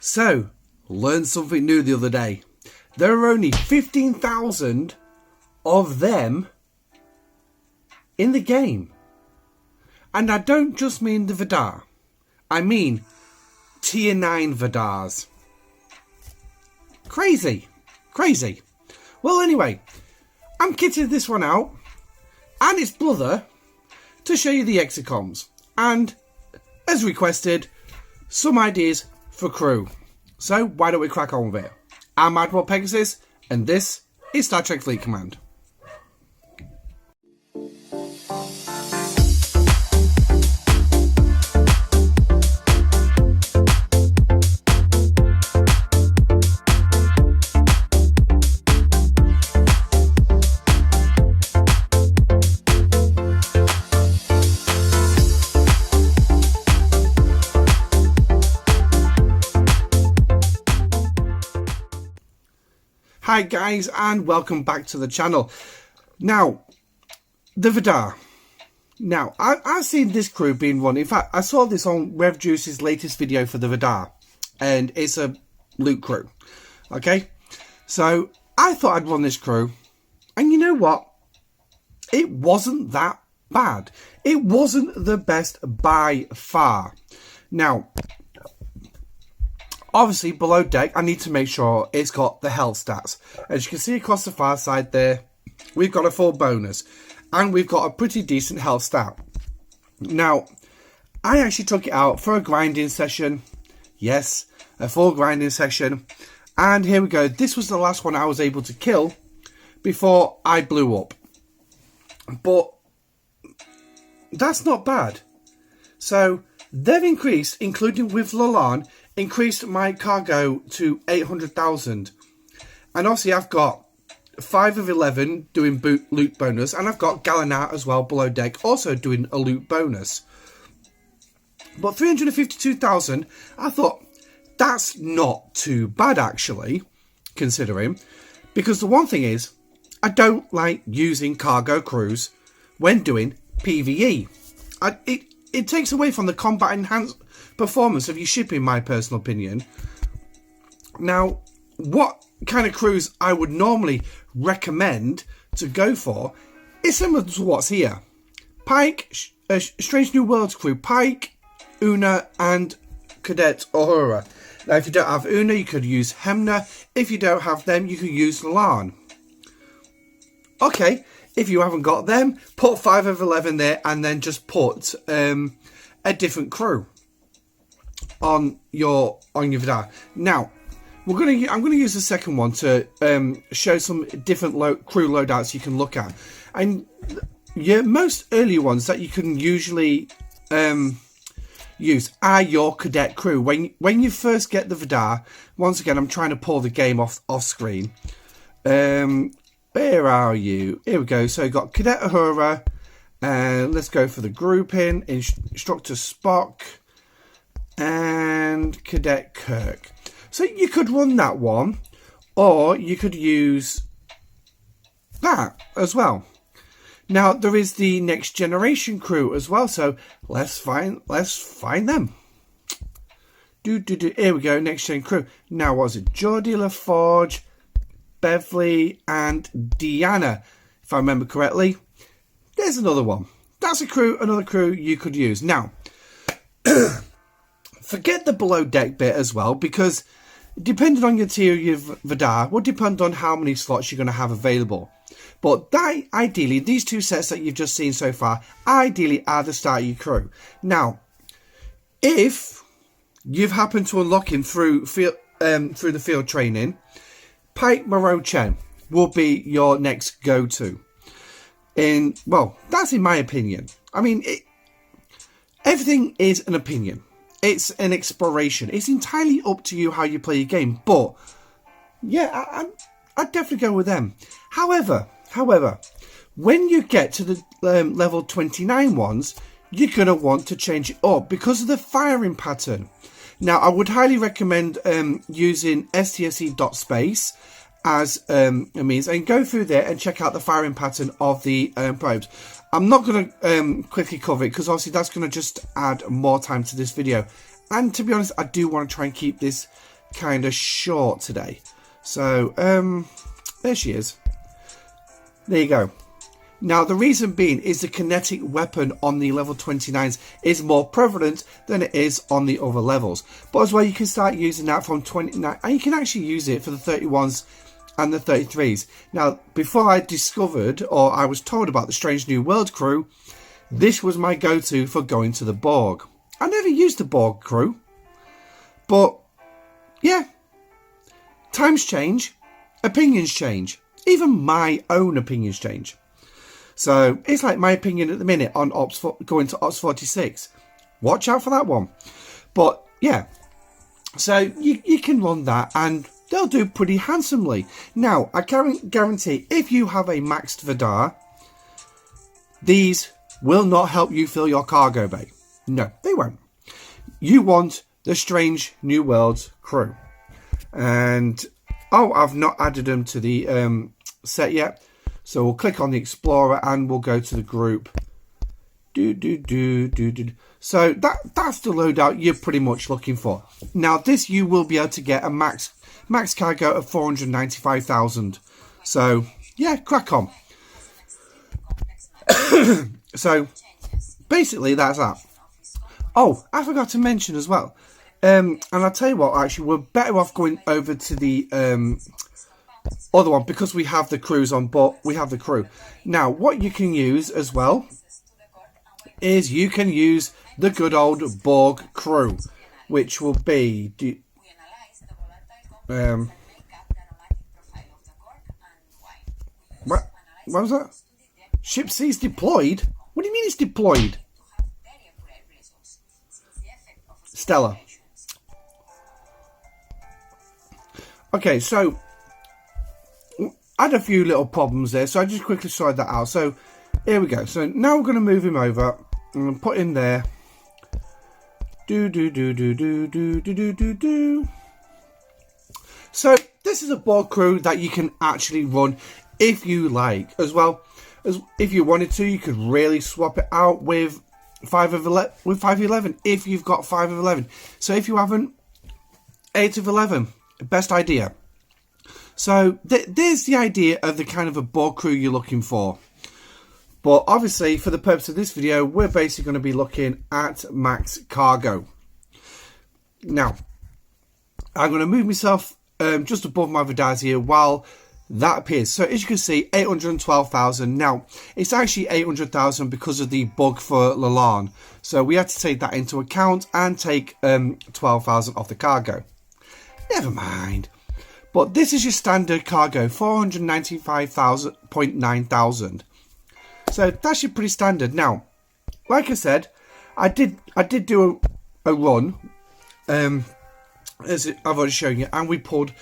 So, learned something new the other day. There are only 15,000 of them in the game. And I don't just mean the Vi'dar. I mean tier 9 Vi'dars. Crazy. Crazy. Well, anyway, I'm kitting this one out. And it's Blother to show you the Exocomps. And, as requested, some ideas for crew. So, why don't we crack on with it? I'm Admiral Pegasus, and this is Star Trek Fleet Command. Hi guys, and welcome back to the channel. Now, the Vi'dar. Now, I've seen this crew being run. In fact, I saw this on RevJuice's latest video for the Vi'dar, and it's a loot crew. Okay, so I thought I'd run this crew, and you know what? It wasn't that bad. It wasn't the best by far. Now, obviously, below deck, I need to make sure it's got the health stats. As you can see across the far side there, we've got a full bonus. And we've got a pretty decent health stat. Now, I actually took it out for a grinding session. Yes, a full grinding session. And here we go. This was the last one I was able to kill before I blew up. But that's not bad. So, they've increased, including with Lalan, increased my cargo to 800,000. And obviously I've got 5 of 11 doing loot bonus, and I've got Galanat as well below deck also doing a loot bonus. But 352,000, I thought that's not too bad actually, considering, because the one thing is, I don't like using cargo crews when doing PvE. It takes away from the combat enhanced performance of your ship, in my personal opinion. Now, what kind of crews I would normally recommend to go for is similar to what's here. Pike, Strange New Worlds crew, Pike, Una and Cadet Uhura. Now, if you don't have Una, you could use Hemna. If you don't have them, you could use Lan. Okay, if you haven't got them, put 5 of 11 there and then just put a different crew on your Vi'dar. Now, I'm gonna use the second one to show some different crew loadouts you can look at, and your most early ones that you can usually use are your cadet crew. When you first get the Vi'dar, once again, I'm trying to pull the game off screen. Where are you? Here we go. So we've got Cadet Uhura, and let's go for the grouping. Instructor Spock and Cadet Kirk. So you could run that one, or you could use that as well. Now there is the next generation crew as well, so let's find them. Here we go, next gen crew. Now was it Geordie LaForge, Beverly and Deanna, if I remember correctly. There's another one. That's another crew you could use. Now, forget the below deck bit as well, because depending on your tier of Vi'dar will depend on how many slots you're going to have available. But ideally, these two sets that you've just seen so far, ideally are the start of your crew. Now, if you've happened to unlock him through the field training, Pike Moreau Chen will be your next go-to. Well, that's in my opinion. I mean, everything is an opinion. It's an exploration. It's entirely up to you how you play your game. But, yeah, I'd definitely go with them. However, when you get to the level 29 ones, you're going to want to change it up because of the firing pattern. Now, I would highly recommend using stse.space as a means, and go through there and check out the firing pattern of the probes. I'm not going to quickly cover it because obviously that's going to just add more time to this video. And to be honest, I do want to try and keep this kind of short today. So, there she is. There you go. Now, the reason being is the kinetic weapon on the level 29s is more prevalent than it is on the other levels. But as well, you can start using that from 29, and you can actually use it for the 31s and the 33s. Now, before I discovered, or I was told about the Strange New World crew, this was my go-to for going to the Borg. I never used the Borg crew, but yeah, times change, opinions change, even my own opinions change. So it's like my opinion at the minute on going to Ops 46. Watch out for that one. But yeah, so you can run that and they'll do pretty handsomely. Now, I can guarantee if you have a maxed Vi'dar, these will not help you fill your cargo bay. No, they won't. You want the Strange New Worlds crew. And, oh, I've not added them to the set yet. So we'll click on the Explorer and we'll go to the group. So that's the loadout you're pretty much looking for. Now this you will be able to get a max cargo of 495,000. So yeah, crack on. So basically that's that. Oh, I forgot to mention as well. And I'll tell you what, actually we're better off going over to the other one because we have the crews on board. We have the crew. Now what you can use as well is you can use the good old Borg crew, which will be what was that? Ship C's deployed? What do you mean it's deployed? Stella. Okay, so I had a few little problems there, so I just quickly sorted that out. So here we go. So now we're going to move him over and put him there. So this is a Borg crew that you can actually run if you like, as well as if you wanted to. You could really swap it out with 5 of 11 if you've got 5 of 11. So if you haven't, 8 of 11, best idea. So there's the idea of the kind of a Borg crew you're looking for. But obviously, for the purpose of this video, we're basically going to be looking at max cargo. Now, I'm going to move myself just above my Vi'dars here while that appears. So as you can see, 812,000. Now, it's actually 800,000 because of the bug for Lalane. So we had to take that into account and take 12,000 off the cargo. Never mind. But this is your standard cargo, 495,900. So that's your pretty standard. Now, like I said, I did do a run, as I've already shown you, and we pulled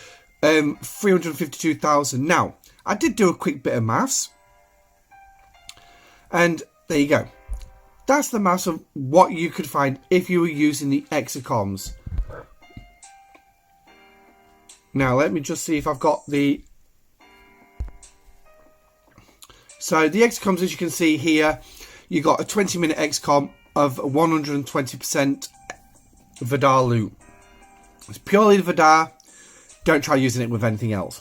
352,000. Now, I did do a quick bit of maths, and there you go. That's the maths of what you could find if you were using the Exocomps. Now, let me just see if I've got the... So, the Excomps, as you can see here, you got a 20-minute Excomp of 120% Vi'dar loot. It's purely the Vi'dar. Don't try using it with anything else.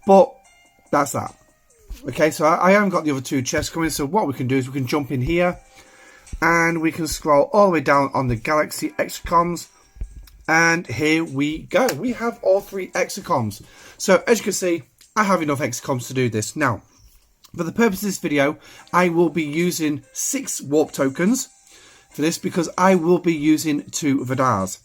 But, that's that. Okay, so I haven't got the other 2 chests coming, so what we can do is we can jump in here, and we can scroll all the way down on the Galaxy Excocomps. And here we go. We have all 3 Exocomps. So as you can see, I have enough Exocomps to do this. Now, for the purpose of this video, I will be using 6 warp tokens for this because I will be using 2 Vi'dars.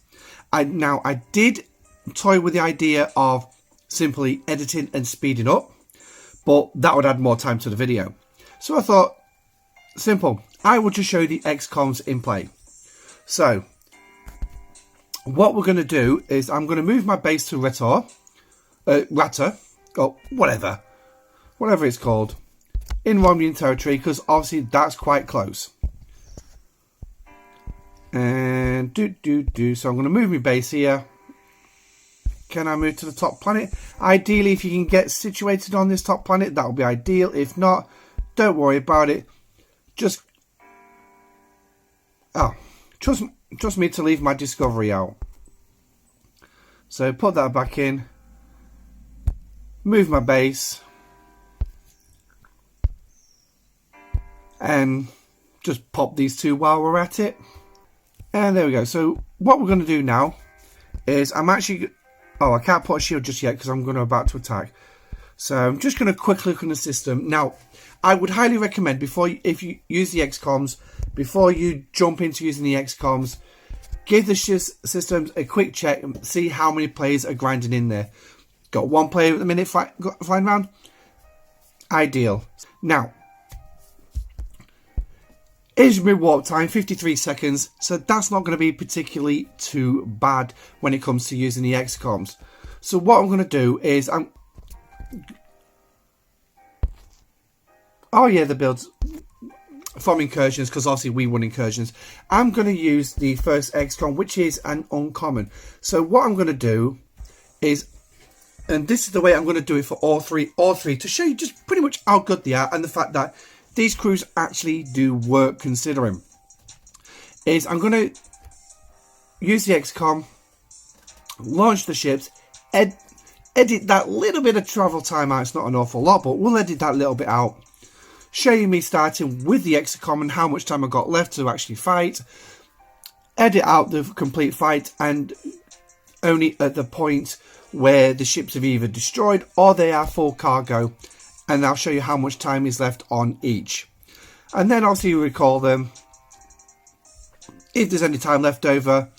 Now, I did toy with the idea of simply editing and speeding up, but that would add more time to the video. So I thought, simple. I will just show you the Excocomps in play. So, what we're going to do is I'm going to move my base to Rata, or whatever it's called, in Romulus territory, because obviously that's quite close. And so I'm going to move my base here. Can I move to the top planet? Ideally, if you can get situated on this top planet, that would be ideal. If not, don't worry about it. Just just me to leave my discovery out. So put that back in, move my base, and just pop these two while we're at it. And there we go. So what we're going to do now is I'm actually... Oh, I can't put a shield just yet because I'm about to attack. So I'm just going to quickly look on the system. Now, I would highly recommend, if you use the XComs, before you jump into using the XComs, give the systems a quick check and see how many players are grinding in there. Got one player at the minute flying around? Ideal. Now, here's my warp time, 53 seconds, so that's not going to be particularly too bad when it comes to using the XComs. So what I'm going to do is oh yeah, the builds from incursions, because obviously we won incursions. I'm going to use the first XCom, which is an uncommon. So what I'm going to do is, and this is the way I'm going to do it for all three, to show you just pretty much how good they are and the fact that these crews actually do work considering, is I'm going to use the XCOM, launch the ships, edit that little bit of travel time out. It's not an awful lot, but we'll edit that little bit out. Show you me starting with the Exocom and how much time I got left to actually fight. Edit out the complete fight and only at the point where the ships have either destroyed or they are full cargo. And I'll show you how much time is left on each. And then obviously you recall them. If there's any time left over,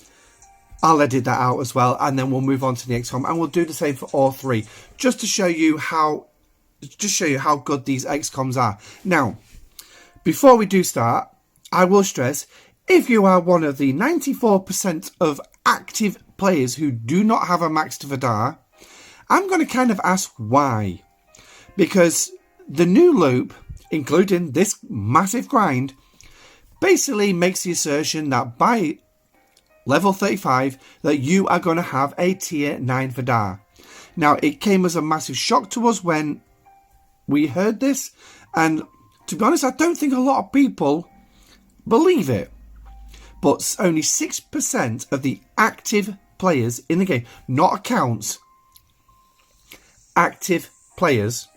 I'll edit that out as well. And then we'll move on to the XCOM. And we'll do the same for all three. Just to show you how good these XCOMs are. Now, before we do start, I will stress, if you are one of the 94% of active players who do not have a maxed Vi'dar, I'm going to kind of ask why. Because the new loop, including this massive grind, basically makes the assertion that by level 35 that you are going to have a tier 9 Vi'dar. Now, it came as a massive shock to us when we heard this, and to be honest, I don't think a lot of people believe it. But only 6% of the active players in the game, not accounts, active players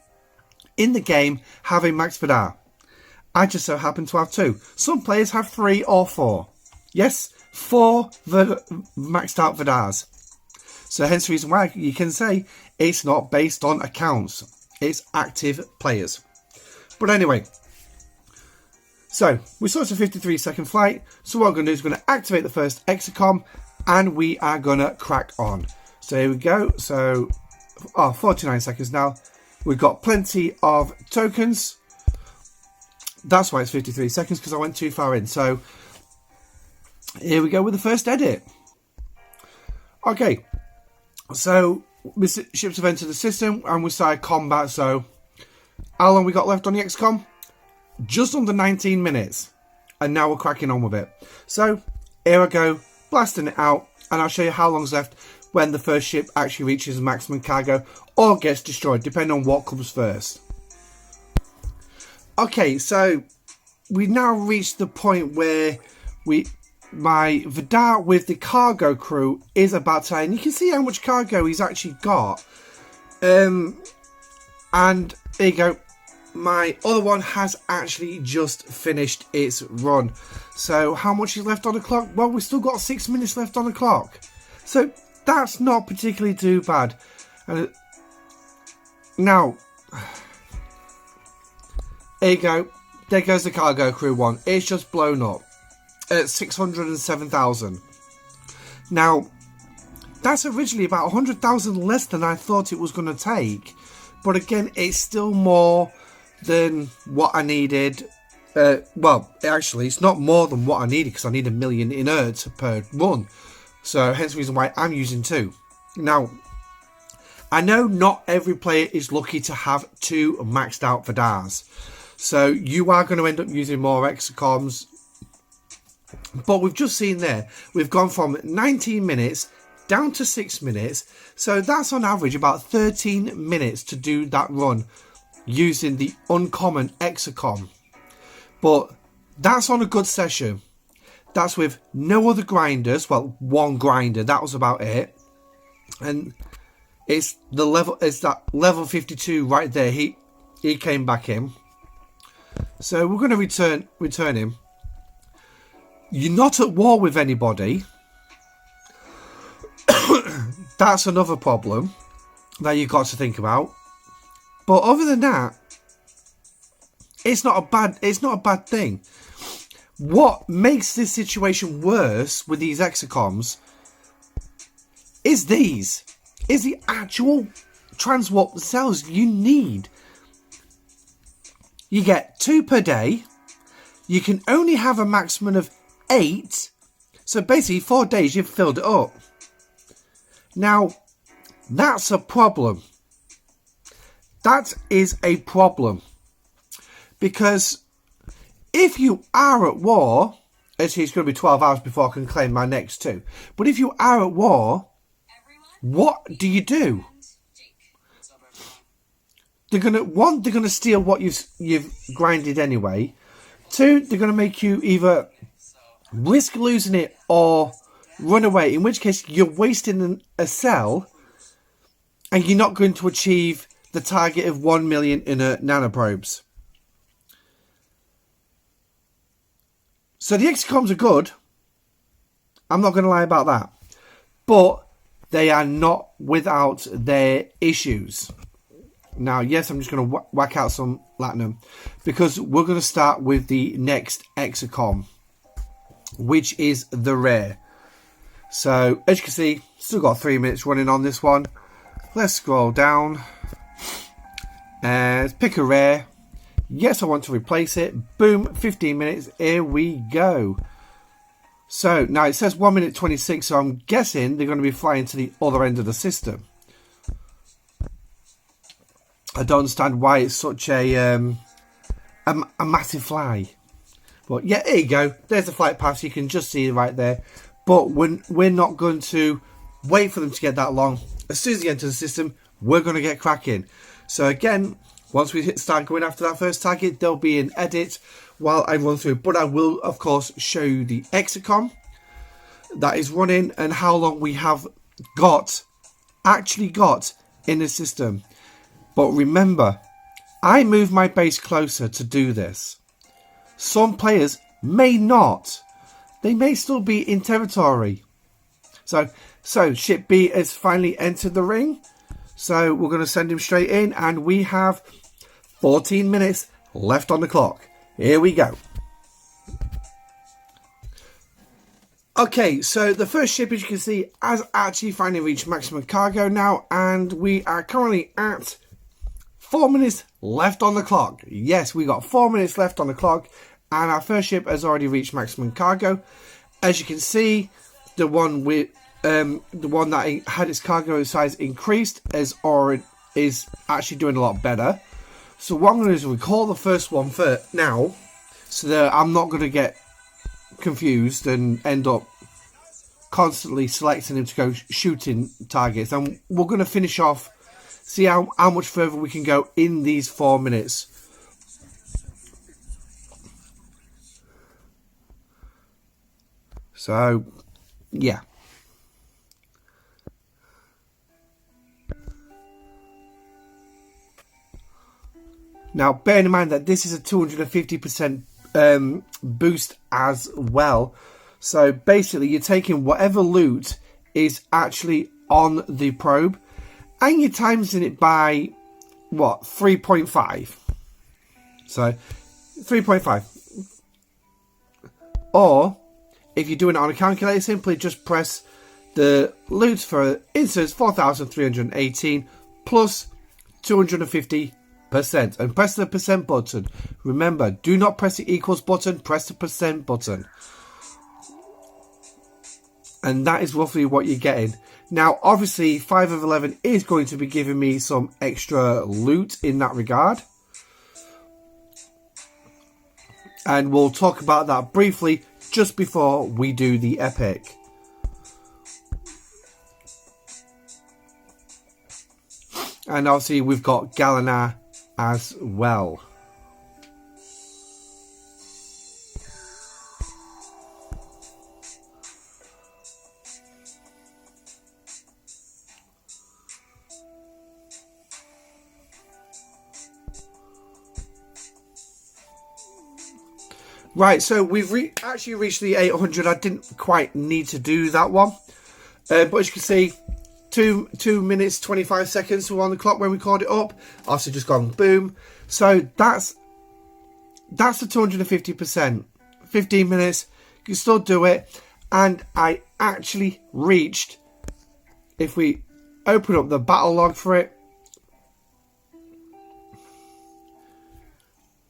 in the game have a max Vi'dar. I just so happen to have 2. Some players have 3 or 4. Yes, 4 maxed out Vi'dars. So hence the reason why you can say it's not based on accounts. It's active players. But anyway, so we saw it's a 53-second flight. So what I'm going to do is going to activate the first Exocom and we are going to crack on. So here we go. So 49 seconds now. We've got plenty of tokens. That's why it's 53 seconds, because I went too far in. So here we go with the first edit. Okay, so the ships have entered the system and we started combat. So how long we got left on the XCOM? Just under 19 minutes. And now we're cracking on with it. So here I go, blasting it out, and I'll show you how long's left when the first ship actually reaches maximum cargo or gets destroyed, depending on what comes first. Okay, so we now reached the point where my Vi'dar with the cargo crew is about to, and you can see how much cargo he's actually got. And there you go. My other one has actually just finished its run. So how much is left on the clock? Well, we've still got 6 minutes left on the clock. So that's not particularly too bad. Now, there you go. There goes the cargo crew one. It's just blown up at 607,000. Now, that's originally about 100,000 less than I thought it was going to take. But again, it's still more than what I needed. Well, actually, it's not more than what I needed, because I need 1 million inerts per run. So, hence the reason why I'm using 2. Now, I know not every player is lucky to have 2 maxed out Vi'dars. So, you are going to end up using more Exocoms. But we've just seen there, we've gone from 19 minutes down to 6 minutes. So, that's on average about 13 minutes to do that run using the uncommon Exocom. But that's on a good session. That's with no other grinders. Well, one grinder. That was about it. And it's that level 52 right there. He came back in. So we're going to return him. You're not at war with anybody. That's another problem that you've got to think about. But other than that, it's not a bad thing. What makes this situation worse with these exocomps is the actual transwarp cells you need. You get 2 per day. You can only have a maximum of 8. So basically 4 days you've filled it up. Now, that's a problem. That is a problem. Because if you are at war, actually it's going to be 12 hours before I can claim my next 2. But if you are at war, what do? They're gonna steal what you've grinded anyway. 2, they're gonna make you either risk losing it or run away. In which case, you're wasting a cell, and you're not going to achieve the target of 1 million inner nanoprobes. So the exocomps are good. I'm not going to lie about that, but they are not without their issues. Now, yes, I'm just going to whack out some latinum because we're going to start with the next exocomp, which is the rare. So, as you can see, still got 3 minutes running on this one. Let's scroll down. Let's pick a rare. Yes, I want to replace it. Boom, 15 minutes. Here we go. So, now it says 1 minute 26, so I'm guessing they're going to be flying to the other end of the system. I don't understand why it's such a massive fly. But yeah, here you go. There's the flight path. You can just see it right there. But we're not going to wait for them to get that long. As soon as they enter the system, we're going to get cracking. So again, once we start going after that first target, there'll be an edit while I run through. But I will, of course, show you the exocomp that is running and how long we have actually got in the system. But remember, I moved my base closer to do this. Some players may not. They may still be in territory. So ship B has finally entered the ring. So we're going to send him straight in. And we have 14 minutes left on the clock. Here we go. Okay, so the first ship, as you can see, has actually finally reached maximum cargo now. And we are currently at 4 minutes left on the clock. Yes, we got 4 minutes left on the clock. And our first ship has already reached maximum cargo. As you can see, the one that had its cargo size increased is actually doing a lot better. So what I'm going to do is recall the first one for now, so that I'm not going to get confused and end up constantly selecting him to go shooting targets. And we're going to finish off, see how much further we can go in these 4 minutes. So, yeah. Now, bearing in mind that this is a 250% boost as well. So, basically, you're taking whatever loot is actually on the probe, and you're timesing it by, what, 3.5. So, 3.5. Or, if you're doing it on a calculator, simply just press the loot for instance 4,318 plus 250%, and press the percent button. Remember, do not press the equals button, press the percent button. And that is roughly what you're getting. Now, obviously, 5 of 11 is going to be giving me some extra loot in that regard. And we'll talk about that briefly just before we do the epic. And obviously we've got Galena as well. Right, so we've actually reached the 800. I didn't quite need to do that one. But as you can see, 2 minutes, 25 seconds were on the clock when we called it up. Also just gone boom. So that's the 250%. 15 minutes, you can still do it. And I actually reached, if we open up the battle log for it,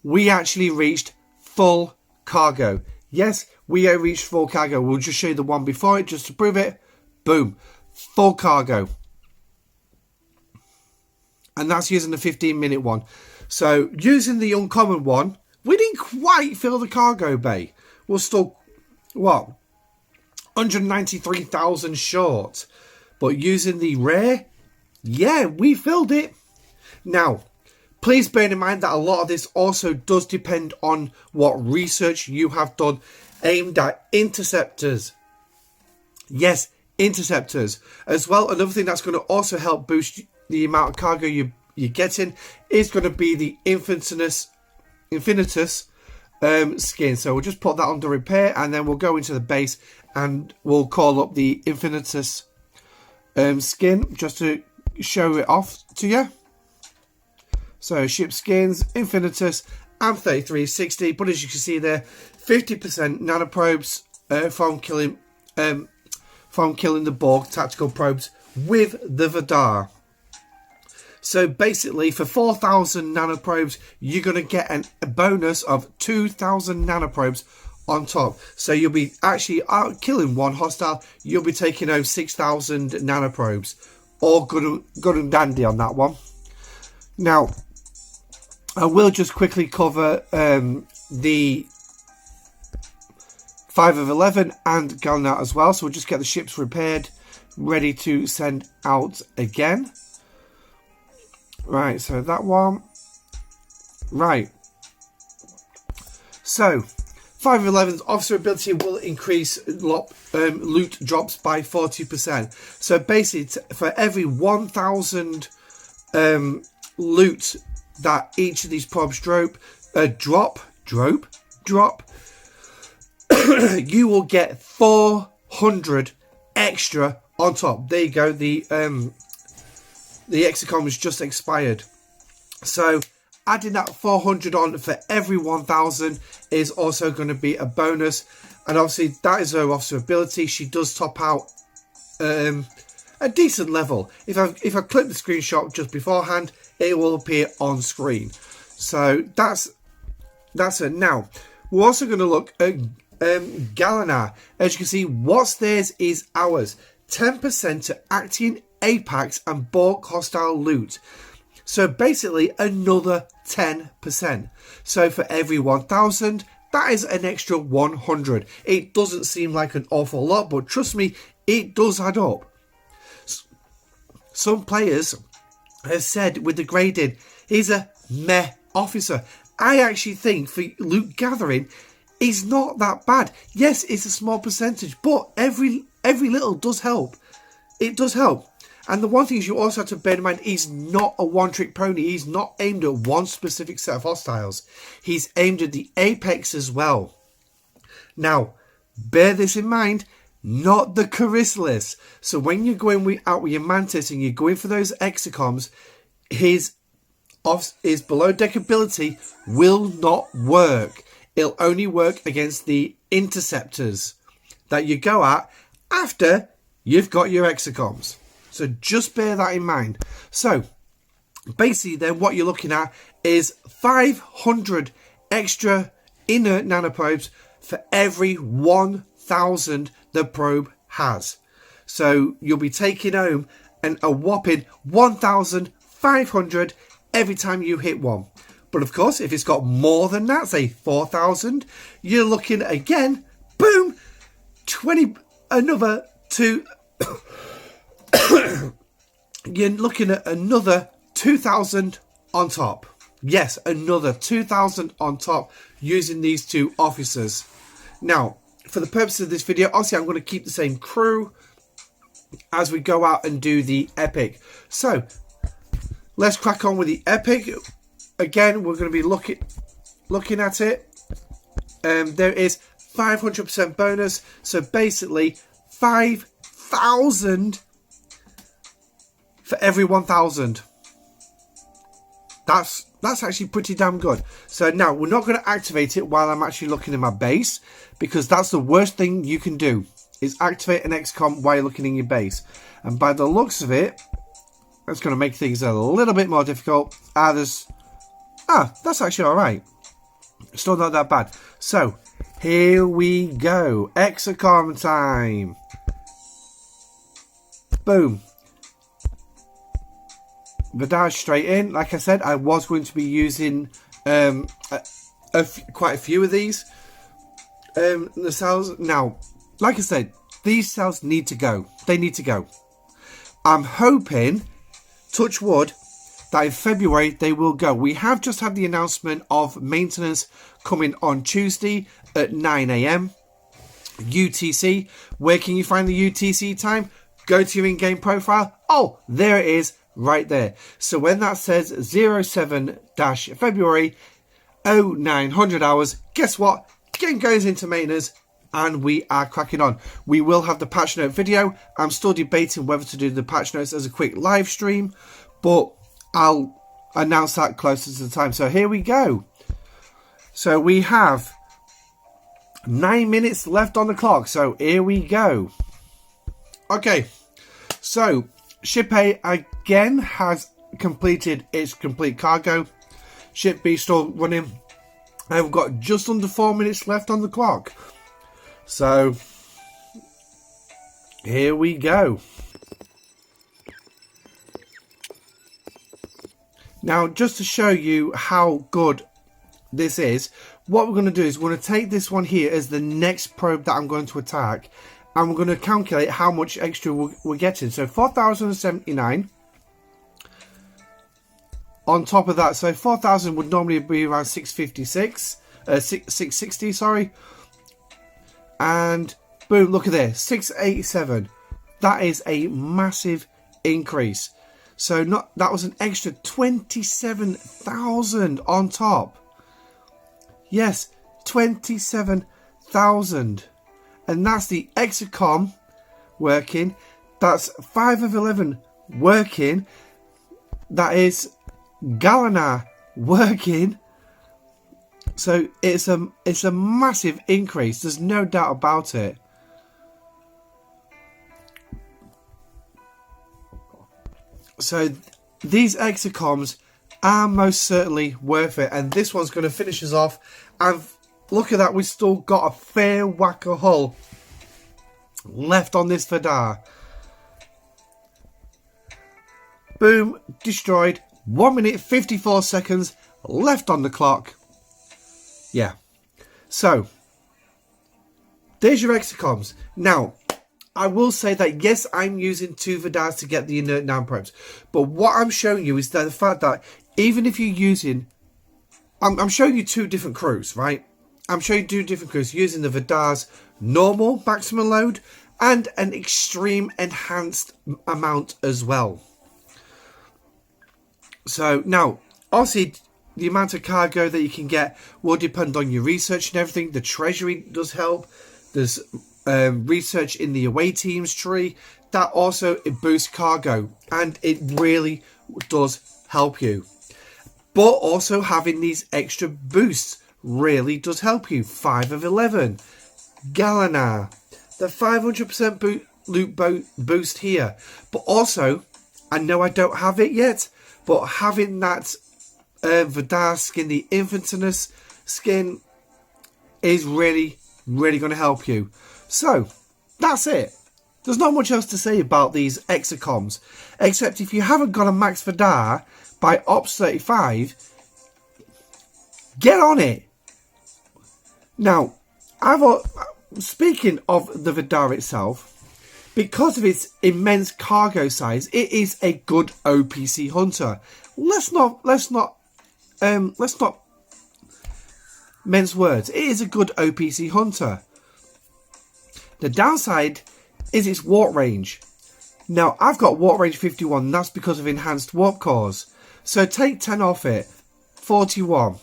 we actually reached full cargo. Yes, we reached full cargo. We'll just show you the one before it just to prove it. Boom, full cargo. And that's using the 15-minute one. So using the uncommon one, we didn't quite fill the cargo bay. We're still, what, 193,000 short. But using the rare, yeah, we filled it. Now, please bear in mind that a lot of this also does depend on what research you have done aimed at interceptors. Yes, interceptors. As well, another thing that's going to also help boost the amount of cargo you're getting is going to be the Infinitus skin. So we'll just put that under repair, and then we'll go into the base and we'll call up the Infinitus skin just to show it off to you. So ship skins, Infinitus, and 3360. But as you can see there, 50% nanoprobes from killing the Borg tactical probes with the Vi'dar. So basically, for 4,000 nanoprobes, you're going to get a bonus of 2,000 nanoprobes on top. So you'll be actually out killing one hostile. You'll be taking home 6,000 nanoprobes. All good and dandy on that one. Now, I will just quickly cover the 5 of 11 and Galnat as well. So we'll just get the ships repaired, ready to send out again. Right, so that one. Right. So, 5 of 11's officer ability will increase loot drops by 40%. So basically, for every 1,000 loot that each of these probes drop, you will get 400 extra on top. There you go. The Exocomp has just expired. So adding that 400 on for every 1,000 is also going to be a bonus. And obviously that is her officer ability. She does top out a decent level. If I click the screenshot just beforehand, it will appear on screen. So that's it. Now we're also going to look at Galana. As you can see, what's theirs is ours. 10% to Actian, Apex and Borg hostile loot. So basically another 10%. So for every 1,000, that is an extra 100. It doesn't seem like an awful lot, but trust me, it does add up. Some players have said with the grading, he's a meh officer. I actually think for loot gathering, he's not that bad. Yes, it's a small percentage, but every little does help. It does help. And the one thing is you also have to bear in mind, he's not a one-trick pony. He's not aimed at one specific set of hostiles. He's aimed at the Apex as well. Now, bear this in mind, not the Chrysalis. So when you're going out with your Mantis and you're going for those Exocomps, his below deck ability will not work. It'll only work against the interceptors that you go at after you've got your Exocomps. So just bear that in mind. So basically then what you're looking at is 500 extra inert nanoprobes for every 1,000 the probe has. So you'll be taking home a whopping 1,500 every time you hit one. But of course, if it's got more than that, say 4,000, you're looking again, boom, another two. You're looking at another 2,000 on top. Yes, another 2,000 on top using these two officers. Now, for the purpose of this video, obviously I'm going to keep the same crew as we go out and do the epic. So, let's crack on with the epic. Again, we're going to be looking at it. there is 500% bonus. So basically 5,000 for every 1,000. That's actually pretty damn good. So now we're not going to activate it while I'm actually looking in my base, because that's the worst thing you can do, is activate an XCOM while you're looking in your base. And by the looks of it, that's going to make things a little bit more difficult. That's actually alright. Still not that bad. So here we go. Exocom time. Boom. Vi'dar straight in. Like I said, I was going to be using quite a few of these. The cells. Now, like I said, these cells need to go. They need to go. I'm hoping, touch wood, that in February they will go. We have just had the announcement of maintenance coming on Tuesday at 9 AM UTC. Where can you find the UTC time? Go to your in-game profile. Oh, there it is. Right there. So when that says 07-February 0900 hours, guess what? Game goes into maintenance and we are cracking on. We will have the patch note video. I'm still debating whether to do the patch notes as a quick live stream, but I'll announce that closer to the time. So here we go. So we have 9 minutes left on the clock. So here we go. Okay. So Ship A again has completed its complete cargo. Ship B still running. I've got just under 4 minutes left on the clock. So here we go. Now, just to show you how good this is, what we're going to do is we're going to take this one here as the next probe that I'm going to attack. And we're going to calculate how much extra we're getting. So 4,079 on top of that. So 4,000 would normally be around 660, sorry. And boom, look at this, 687. That is a massive increase. So that was an extra 27,000 on top. Yes, 27,000. And that's the Exocom working. That's 5 of 11 working. That is Galana working. So it's a massive increase. There's no doubt about it. So these Exocoms are most certainly worth it. And this one's going to finish us off. And look at that, we've still got a fair whack of hull left on this Vi'dar. Boom, destroyed. 1 minute 54 seconds left on the clock. Yeah. So, there's your Exocoms. Now, I will say that yes, I'm using 2 Vi'dars to get the inert NAM probes. But what I'm showing you is that the fact that even if you're using... I'm showing you 2 different crews, right? I'm showing you 2 different crews using the Vi'dar's normal maximum load and an extreme enhanced amount as well. So now, obviously, the amount of cargo that you can get will depend on your research and everything. The treasury does help. There's research in the away teams tree. That also, it boosts cargo and it really does help you. But also having these extra boosts really does help you. 5 of 11. Galana. The 500% loot boost here. But also, I know I don't have it yet, but having that Vi'dar skin, the Infiniteness skin, is really, really going to help you. So, that's it. There's not much else to say about these Exocoms, except if you haven't got a max Vi'dar by Ops 35, get on it. Now, speaking of the Vi'dar itself, because of its immense cargo size, it is a good OPC hunter. Let's not mince words. It is a good OPC hunter. The downside is its warp range. Now, I've got warp range 51, and that's because of enhanced warp cores. So take 10 off it, 41.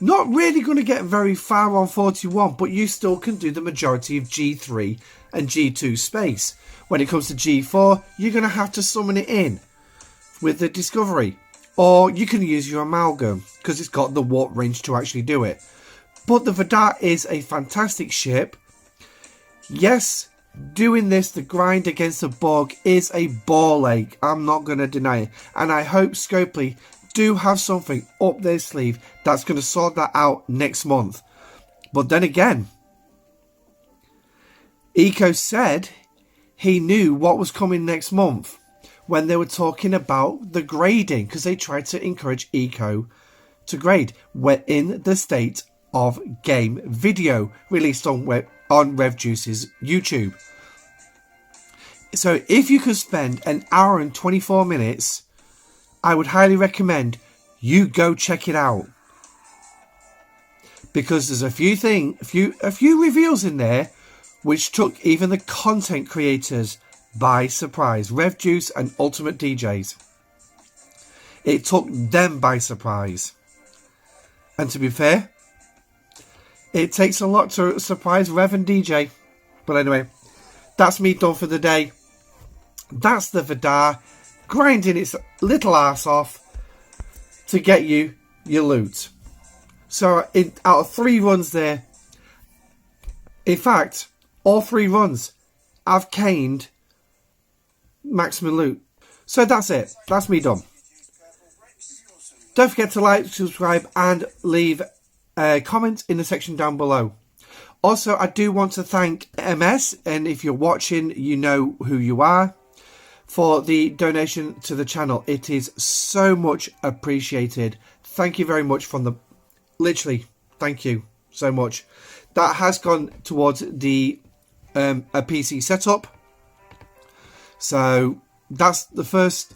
Not really going to get very far on 41, but you still can do the majority of G3 and G2 space. When it comes to G4, you're going to have to summon it in with the Discovery. Or you can use your Amalgam, because it's got the warp range to actually do it. But the Vi'dar is a fantastic ship. Yes, doing this, the grind against the Borg, is a ball ache. I'm not going to deny it. And I hope Scopely do have something up their sleeve that's going to sort that out next month. But then again, Eco said he knew what was coming next month when they were talking about the grading, because they tried to encourage Eco to grade. We're in the state of game video released on RevJuice's YouTube. So if you could spend an hour and 24 minutes, I would highly recommend you go check it out, because there's a few reveals in there which took even the content creators by surprise. RevJuice and Ultimate DJs. It took them by surprise. And to be fair, it takes a lot to surprise Rev and DJ. But anyway, that's me done for the day. That's the Vi'dar grinding its little ass off to get you your loot. So out of 3 runs there, in fact, all 3 runs I've caned maximum loot. So that's it. That's me done. Don't forget to like, subscribe and leave a comment in the section down below. Also, I do want to thank MS, and if you're watching, you know who you are, for the donation to the channel. It is so much appreciated. Thank you very much from the... Literally, thank you so much. That has gone towards the a PC setup. So that's the first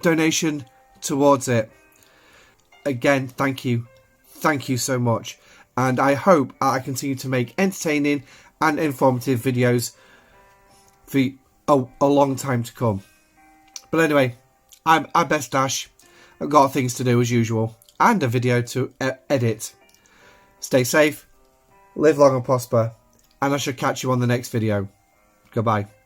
donation towards it. Again, thank you. Thank you so much. And I hope I continue to make entertaining and informative videos for a long time to come. But anyway, I'm Best Dash. I've got things to do as usual, and a video to edit. Stay safe, live long and prosper, and I shall catch you on the next video. Goodbye.